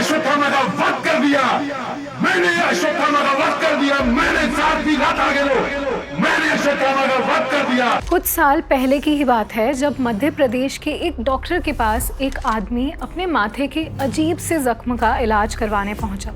अश्वत्थामा का वध कर दिया, मैंने अश्वत्थामा का वध कर दिया, मैंने 7 वीघा आगे लो, मैंने अश्वत्थामा का वध कर दिया। कुछ साल पहले की ही बात है जब मध्य प्रदेश के एक डॉक्टर के पास एक आदमी अपने माथे के अजीब से जख्म का इलाज करवाने पहुंचा।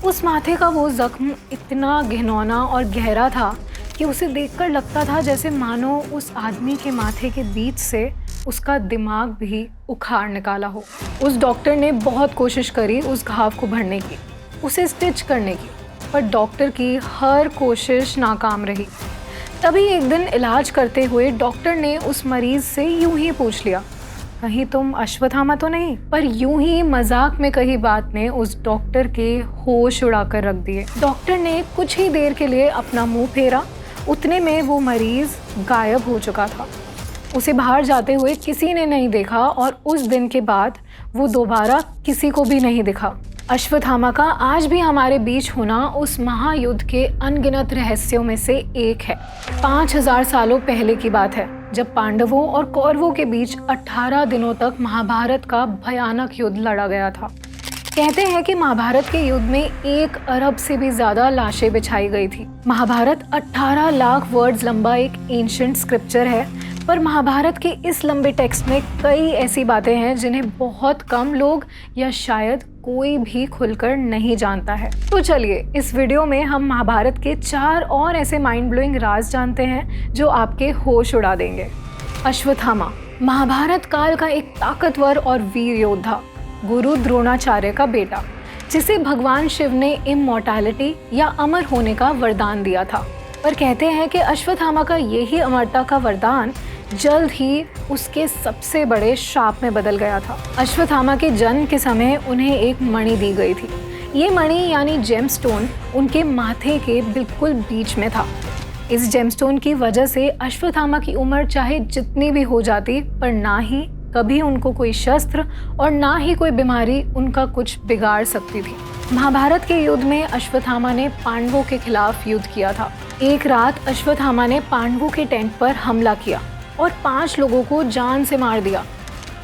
उस माथे का वो जख्म इतना घिनौना और गहरा था कि उसे देखकर लगता था जैसे मानो उस आदमी के माथे के बीच से उसका दिमाग भी उखाड़ निकाला हो। उस डॉक्टर ने बहुत कोशिश करी उस घाव को भरने की, उसे स्टिच करने की, पर डॉक्टर की हर कोशिश नाकाम रही। तभी एक दिन इलाज करते हुए डॉक्टर ने उस मरीज से यूं ही पूछ लिया, कहीं तुम अश्वत्थामा तो नहीं? पर यूं ही मजाक में कही बात ने उस डॉक्टर के होश उड़ाकर रख दिए। डॉक्टर ने कुछ ही देर के लिए अपना मुंह फेरा, उतने में वो मरीज गायब हो चुका था। उसे बाहर जाते हुए किसी ने नहीं देखा और उस दिन के बाद वो दोबारा किसी को भी नहीं दिखा। अश्वत्थामा का आज भी हमारे बीच होना उस महायुद्ध के अनगिनत रहस्यों में से एक है। 5000 सालों पहले की बात है जब पांडवों और कौरवों के बीच 18 दिनों तक महाभारत का भयानक युद्ध लड़ा गया था। कहते हैं कि महाभारत के युद्ध में 1 अरब से भी ज्यादा लाशें बिछाई गई थी। महाभारत 18 लाख वर्ड्स लंबा एक एंशिएंट स्क्रिप्चर है, पर महाभारत के इस लंबे टेक्स्ट में कई ऐसी बातें हैं जिन्हें बहुत कम लोग या शायद कोई भी खुलकर नहीं जानता है। तो चलिए इस वीडियो में हम महाभारत के 4 और ऐसे माइंड ब्लोइंग राज जानते हैं जो आपके होश उड़ा देंगे। अश्वत्थामा महाभारत काल का एक ताकतवर और वीर योद्धा, गुरु द्रोणाचार्य का बेटा, जिसे भगवान शिव ने इमॉर्टैलिटी या अमर होने का वरदान दिया था। पर कहते हैं कि अश्वत्थामा का यही अमरता का वरदान जल्द ही उसके सबसे बड़े श्राप में बदल गया था। अश्वत्थामा के जन्म के समय उन्हें एक मणि दी गई थी। ये मणि यानी जेमस्टोन उनके माथे के बिल्कुल बीच में था। इस जेमस्टोन की वजह से अश्वत्थामा की उम्र चाहे जितनी भी हो जाती, पर ना ही कभी उनको कोई शस्त्र और ना ही कोई बीमारी उनका कुछ बिगाड़ सकती थी। महाभारत के युद्ध में अश्वत्थामा ने पांडवों के खिलाफ युद्ध किया था। एक रात अश्वत्थामा ने पांडवों के टेंट पर हमला किया और 5 लोगों को जान से मार दिया।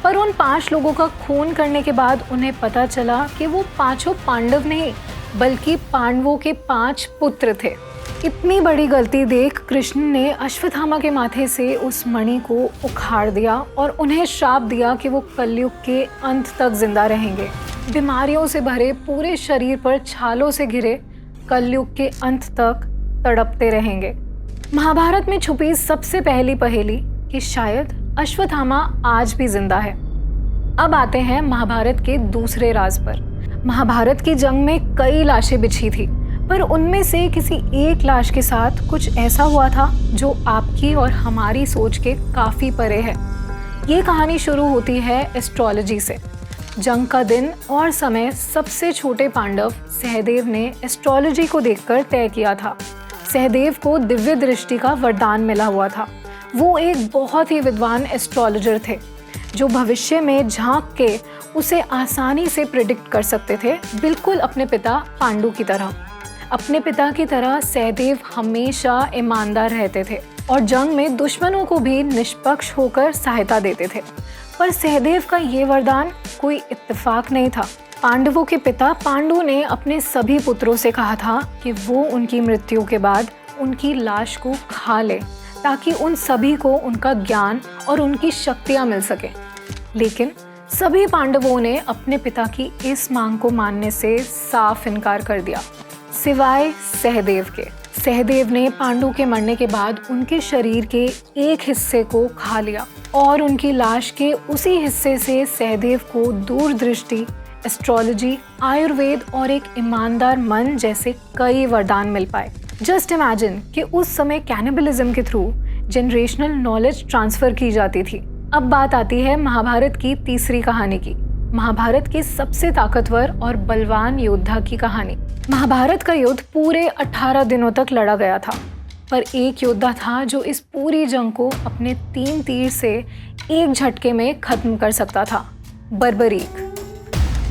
पर उन 5 लोगों का खून करने के बाद उन्हें पता चला कि वो 5 पांडव नहीं बल्कि पांडवों के 5 पुत्र थे। इतनी बड़ी गलती देख कृष्ण ने अश्वत्थामा के माथे से उस मणि को उखाड़ दिया और उन्हें श्राप दिया कि वो कलयुग के अंत तक जिंदा रहेंगे। बीमारियों से भरे पूरे शरीर पर छालों से घिरे कलयुग के अंत तक तड़पते रहेंगे। महाभारत में छुपी सबसे पहली पहेली कि शायद अश्वत्थामा आज भी जिंदा है। अब आते हैं महाभारत के दूसरे राज पर। महाभारत की जंग में कई लाशें बिछी थी, पर उनमें से किसी एक लाश के साथ कुछ ऐसा हुआ था जो आपकी और हमारी सोच के काफ़ी परे है। ये कहानी शुरू होती है एस्ट्रोलॉजी से। जंग का दिन और समय सबसे छोटे पांडव सहदेव ने एस्ट्रोलॉजी को देखकर तय किया था। सहदेव को दिव्य दृष्टि का वरदान मिला हुआ था। वो एक बहुत ही विद्वान एस्ट्रोलॉजर थे जो भविष्य में झांक के उसे आसानी से प्रिडिक्ट कर सकते थे, बिल्कुल अपने पिता पांडु की तरह। अपने पिता की तरह सहदेव हमेशा ईमानदार रहते थे और जंग में दुश्मनों को भी निष्पक्ष होकर सहायता देते थे। पर सहदेव का ये वरदान कोई इत्तेफाक नहीं था। पांडवों के पिता पांडु ने अपने सभी पुत्रों से कहा था कि वो उनकी मृत्यु के बाद उनकी लाश को खा ले ताकि उन सभी को उनका ज्ञान और उनकी शक्तियाँ मिल सके। लेकिन सभी पांडवों ने अपने पिता की इस मांग को मानने से साफ इनकार कर दिया, सिवाय सहदेव के। सहदेव ने पांडु के मरने के बाद उनके शरीर के एक हिस्से को खा लिया और उनकी लाश के उसी हिस्से से सहदेव को दूरदृष्टि, एस्ट्रोलॉजी, आयुर्वेद और एक ईमानदार मन जैसे कई वरदान मिल पाए। जस्ट इमेजिन कि उस समय कैनिबलिज्म के थ्रू जनरेशनल नॉलेज ट्रांसफर की जाती थी। अब बात आती है महाभारत की तीसरी कहानी की, महाभारत के सबसे ताकतवर और बलवान योद्धा की कहानी। महाभारत का युद्ध पूरे 18 दिनों तक लड़ा गया था, पर एक योद्धा था जो इस पूरी जंग को अपने 3 तीर से एक झटके में खत्म कर सकता था, बर्बरीक।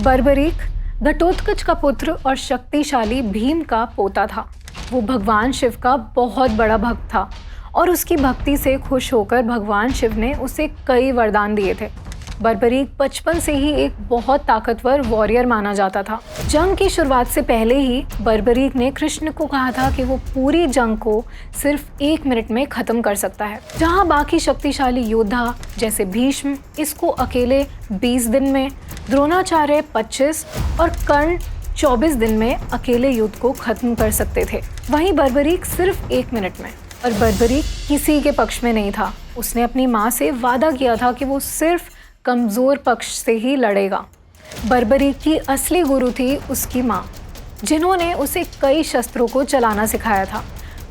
बर्बरीक घटोत्कच का पुत्र और शक्तिशाली भीम का पोता था। वो भगवान शिव का बहुत बड़ा भक्त था और उसकी भक्ति से खुश होकर भगवान शिव ने उसे कई वरदान दिए थे। बर्बरीक बचपन से ही एक बहुत ताकतवर वॉरियर माना जाता था। जंग की शुरुआत से पहले ही बर्बरीक ने कृष्ण को कहा था कि वो पूरी जंग को सिर्फ 1 मिनट में खत्म कर सकता है, जहां बाकी शक्तिशाली योद्धा जैसे भीष्म इसको अकेले 20 दिन में, द्रोणाचार्य 25 और कर्ण 24 दिन में अकेले युद्ध को खत्म कर सकते थे। वहीं बर्बरीक सिर्फ 1 मिनट में। और बर्बरीक किसी के पक्ष में नहीं था। उसने अपनी माँ से वादा किया था कि वो सिर्फ कमज़ोर पक्ष से ही लड़ेगा। बर्बरीक की असली गुरु थी उसकी माँ, जिन्होंने उसे कई शस्त्रों को चलाना सिखाया था।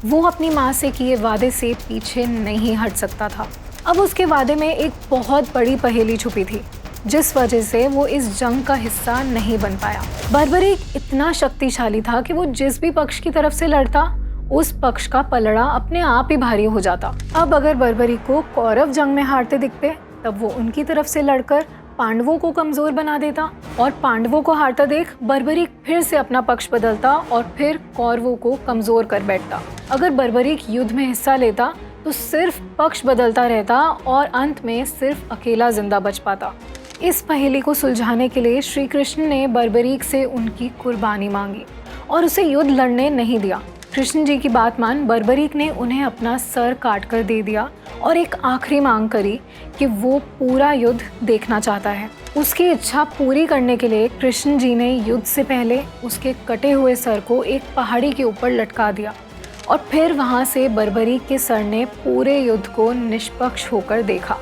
वो अपनी माँ से किए वादे से पीछे नहीं हट सकता था। अब उसके वादे में एक बहुत बड़ी पहेली छुपी थी, जिस वजह से वो इस जंग का हिस्सा नहीं बन पाया। बर्बरीक इतना शक्तिशाली था कि वो जिस भी पक्ष की तरफ से लड़ता, उस पक्ष का पलड़ा अपने आप ही भारी हो जाता। अब अगर बर्बरीक को कौरव जंग में हारते दिखते, तब वो उनकी तरफ से लड़कर पांडवों को कमजोर बना देता, और पांडवों को हारता देख बर्बरीक फिर से अपना पक्ष बदलता और फिर कौरवों को कमजोर कर बैठता। अगर बर्बरीक युद्ध में हिस्सा लेता तो सिर्फ पक्ष बदलता रहता और अंत में सिर्फ अकेला जिंदा बच पाता। इस पहेली को सुलझाने के लिए श्री कृष्ण ने बर्बरीक से उनकी कुर्बानी मांगी और उसे युद्ध लड़ने नहीं दिया। कृष्ण जी की बात मान बर्बरीक ने उन्हें अपना सर काट कर दे दिया और एक आखिरी मांग करी कि वो पूरा युद्ध देखना चाहता है। उसकी इच्छा पूरी करने के लिए कृष्ण जी ने युद्ध से पहले उसके कटे हुए सर को एक पहाड़ी के ऊपर लटका दिया और फिर वहाँ से बर्बरीक के सर ने पूरे युद्ध को निष्पक्ष होकर देखा।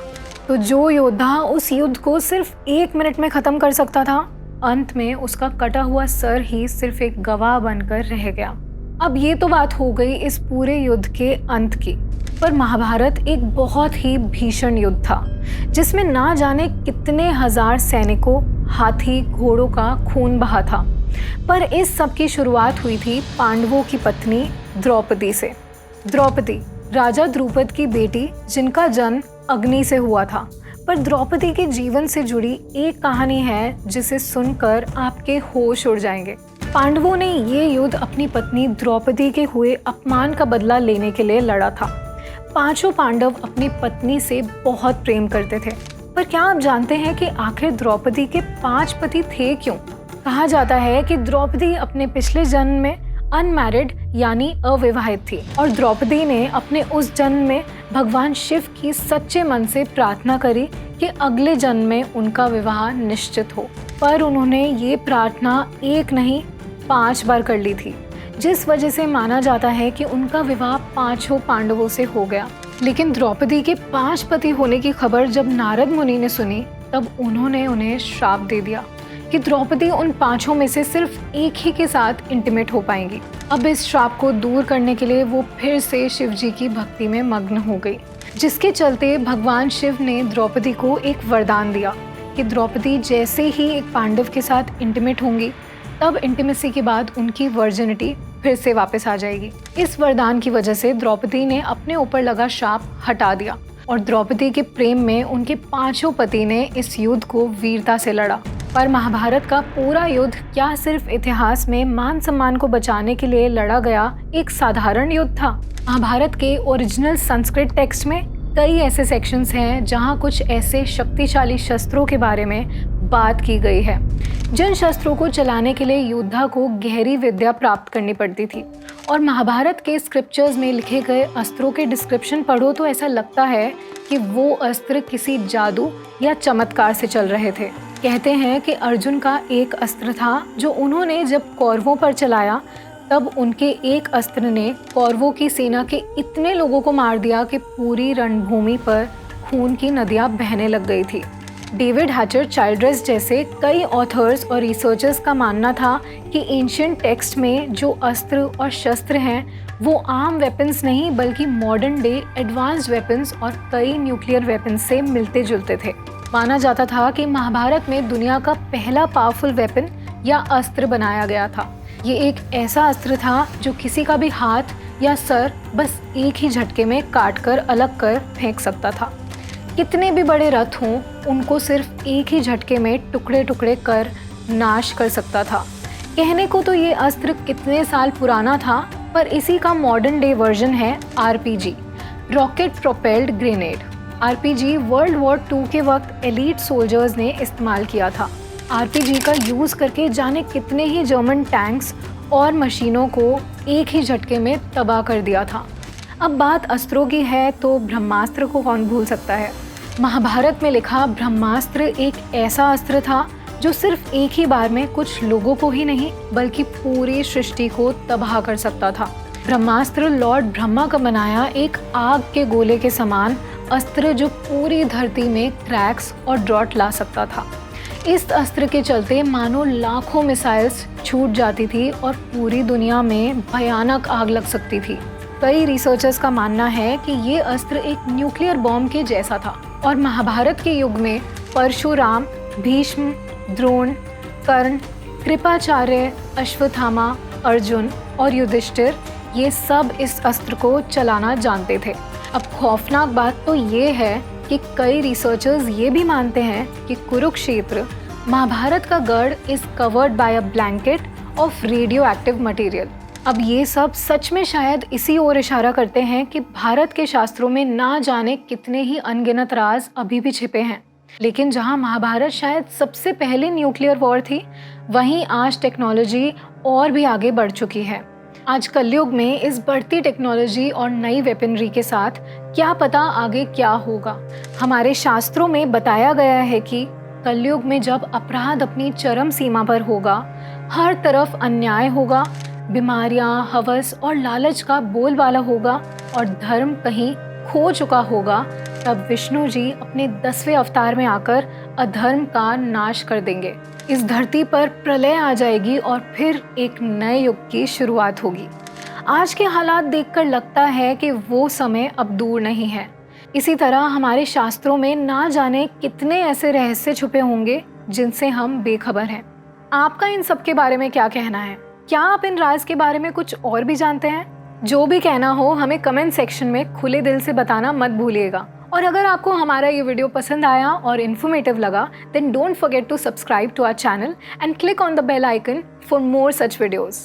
तो जो योद्धा उस युद्ध को सिर्फ 1 मिनट में ख़त्म कर सकता था, अंत में उसका कटा हुआ सर ही सिर्फ एक गवाह बनकर रह गया। अब ये तो बात हो गई इस पूरे युद्ध के अंत की, पर महाभारत एक बहुत ही भीषण युद्ध था, जिसमें ना जाने कितने हजार सैनिकों, हाथी, घोड़ों का खून बहा था। पर इस सब की शुरुआत हुई थी पांडवों की पत्नी द्रौपदी से। द्रौपदी राजा द्रुपद की बेटी, जिनका जन्म अग्नि से हुआ था। पर द्रौपदी के जीवन से जुड़ी एक कहानी है जिसे सुनकर आपके होश उड़ जाएंगे। पांडवों ने ये युद्ध अपनी पत्नी द्रौपदी के हुए अपमान का बदला लेने के लिए लड़ा था। पांचों पांडव अपनी पत्नी से बहुत प्रेम करते थे। पर क्या आप जानते हैं कि आखिर द्रौपदी के 5 पति थे क्यों? कहा जाता है कि द्रौपदी अपने पिछले जन्म में अनमैरिड यानी अविवाहित थी और द्रौपदी ने अपने उस जन्म में भगवान शिव की सच्चे मन से प्रार्थना करी कि अगले जन्म में उनका विवाह निश्चित हो। पर उन्होंने ये प्रार्थना 1 नहीं 5 बार कर ली थी, जिस वजह से माना जाता है कि उनका विवाह 5 पांडवों से हो गया। लेकिन द्रौपदी के 5 पति होने की खबर जब नारद मुनि ने सुनी, तब उन्होंने उन्हें श्राप दे दिया कि द्रौपदी उन 5 में से सिर्फ एक ही के साथ इंटीमेट हो पाएंगी। अब इस श्राप को दूर करने के लिए वो फिर से शिव जी की भक्ति में मग्न हो गई, जिसके चलते भगवान शिव ने द्रौपदी को एक वरदान दिया कि द्रौपदी जैसे ही एक पांडव के साथ इंटीमेट होंगी, तब इंटीमेसी के बाद उनकी वर्जिनिटी फिर से वापस आ जाएगी। इस वरदान की वजह से द्रौपदी ने अपने ऊपर लगा शाप हटा दिया और द्रौपदी के प्रेम में उनके 5 पति ने इस युद्ध को वीरता से लड़ा। पर महाभारत का पूरा युद्ध क्या सिर्फ इतिहास में मान सम्मान को बचाने के लिए लड़ा गया एक साधारण युद्ध था? महाभारत के ओरिजिनल संस्कृत टेक्स्ट में कई ऐसे सेक्शंस हैं जहां कुछ ऐसे शक्तिशाली शस्त्रों के बारे में बात की गई है, जिन शस्त्रों को चलाने के लिए योद्धा को गहरी विद्या प्राप्त करनी पड़ती थी। और महाभारत के स्क्रिप्चर्स में लिखे गए अस्त्रों के डिस्क्रिप्शन पढ़ो तो ऐसा लगता है कि वो अस्त्र किसी जादू या चमत्कार से चल रहे थे। कहते हैं कि अर्जुन का एक अस्त्र था जो उन्होंने जब कौरवों पर चलाया, तब उनके एक अस्त्र ने कौरवों की सेना के इतने लोगों को मार दिया कि पूरी रणभूमि पर खून की नदियां बहने लग गई थी। डेविड हैचर चाइल्ड्रेस जैसे कई ऑथर्स और रिसर्चर्स का मानना था कि एंशिएंट टेक्स्ट में जो अस्त्र और शस्त्र हैं वो आम वेपन्स नहीं बल्कि मॉडर्न डे एडवांस्ड वेपन्स और कई न्यूक्लियर वेपन्स से मिलते जुलते थे। माना जाता था कि महाभारत में दुनिया का पहला पावरफुल वेपन या अस्त्र बनाया गया था। ये एक ऐसा अस्त्र था जो किसी का भी हाथ या सर बस एक ही झटके में काट कर अलग कर फेंक सकता था। कितने भी बड़े रथ हों, उनको सिर्फ एक ही झटके में टुकड़े टुकड़े कर नाश कर सकता था। कहने को तो ये अस्त्र कितने साल पुराना था, पर इसी का मॉडर्न डे वर्जन है RPG, rocket propelled grenade. RPG world war 2 के वक्त एलीट सोल्जर्स ने इस्तेमाल किया था। आरपीजी का यूज़ करके जाने कितने ही जर्मन टैंक्स और मशीनों को एक ही झटके में तबाह कर दिया था। अब बात अस्त्रों की है तो ब्रह्मास्त्र को कौन भूल सकता है। महाभारत में लिखा ब्रह्मास्त्र एक ऐसा अस्त्र था जो सिर्फ एक ही बार में कुछ लोगों को ही नहीं बल्कि पूरी सृष्टि को तबाह कर सकता था। ब्रह्मास्त्र लॉर्ड ब्रह्मा का बनाया एक आग के गोले के समान अस्त्र जो पूरी धरती में क्रैक्स और ड्रॉट ला सकता था। इस अस्त्र के चलते मानो लाखों मिसाइल्स छूट जाती थी और पूरी दुनिया में भयानक आग लग सकती थी। कई रिसर्चर्स का मानना है कि ये अस्त्र एक न्यूक्लियर बॉम्ब के जैसा था और महाभारत के युग में परशुराम, भीष्म, द्रोण, कर्ण, कृपाचार्य, अश्वत्थामा, अर्जुन और युधिष्ठिर ये सब इस अस्त्र को चलाना जानते थे। अब खौफनाक बात तो ये है कि कई रिसर्चर्स ये भी मानते हैं कि कुरुक्षेत्र, महाभारत का गढ़ is covered by a blanket of radio active material. अब ये सब सच में शायद इसी ओर इशारा करते हैं कि भारत के शास्त्रों में ना जाने कितने ही अनगिनत राज अभी भी छिपे हैं। लेकिन जहाँ महाभारत शायद सबसे पहली न्यूक्लियर वॉर थी, वहीं आज टेक्नोलॉजी और भी आगे बढ़ चुकी है। आज कलयुग में इस बढ़ती टेक्नोलॉजी और नई वेपनरी के साथ क्या पता आगे क्या होगा। हमारे शास्त्रों में बताया गया है कि कलयुग में जब अपराध अपनी चरम सीमा पर होगा, हर तरफ अन्याय होगा, बीमारियां, हवस और लालच का बोलबाला होगा और धर्म कहीं खो चुका होगा, तब विष्णु जी अपने 10वें अवतार में आकर अधर्म का नाश कर देंगे। इस धरती पर प्रलय आ जाएगी और फिर एक नए युग की शुरुआत होगी। आज के हालात देखकर लगता है कि वो समय अब दूर नहीं है। इसी तरह हमारे शास्त्रों में ना जाने कितने ऐसे रहस्य छुपे होंगे जिनसे हम बेखबर हैं। आपका इन सब के बारे में क्या कहना है? क्या आप इन राज के बारे में कुछ और भी जानते हैं? जो भी कहना हो हमें कमेंट सेक्शन में खुले दिल से बताना मत भूलिएगा। और अगर आपको हमारा ये वीडियो पसंद आया और इन्फॉर्मेटिव लगा, then don't forget to subscribe to our channel and click on the bell icon for more such videos.